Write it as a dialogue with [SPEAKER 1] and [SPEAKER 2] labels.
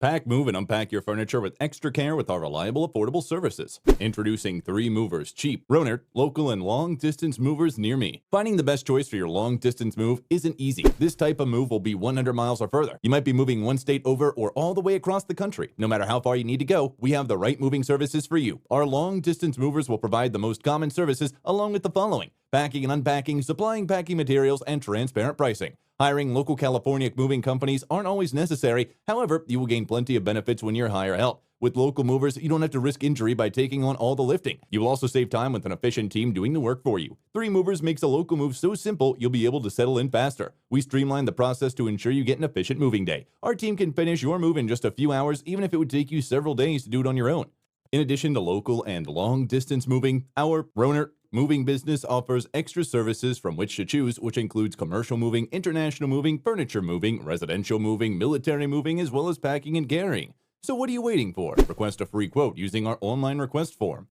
[SPEAKER 1] Pack, move, and unpack your furniture with extra care with our reliable, affordable services. Introducing 3 movers, cheap, Roner, local, and long-distance movers near me. Finding the best choice for your long-distance move isn't easy. This type of move will be 100 miles or further. You might be moving one state over or all the way across the country. No matter how far you need to go, we have the right moving services for you. Our long-distance movers will provide the most common services along with the following: packing and unpacking, supplying packing materials, and transparent pricing. Hiring local California moving companies aren't always necessary. However, you will gain plenty of benefits when you hire help. With local movers, you don't have to risk injury by taking on all the lifting. You will also save time with an efficient team doing the work for you. 3 movers makes a local move so simple, you'll be able to settle in faster. We streamline the process to ensure you get an efficient moving day. Our team can finish your move in just a few hours, even if it would take you several days to do it on your own. In addition to local and long-distance moving, our Roner moving business offers extra services from which to choose, which includes commercial moving, international moving, furniture moving, residential moving, military moving, as well as packing and carrying. So what are you waiting for? Request a free quote using our online request form.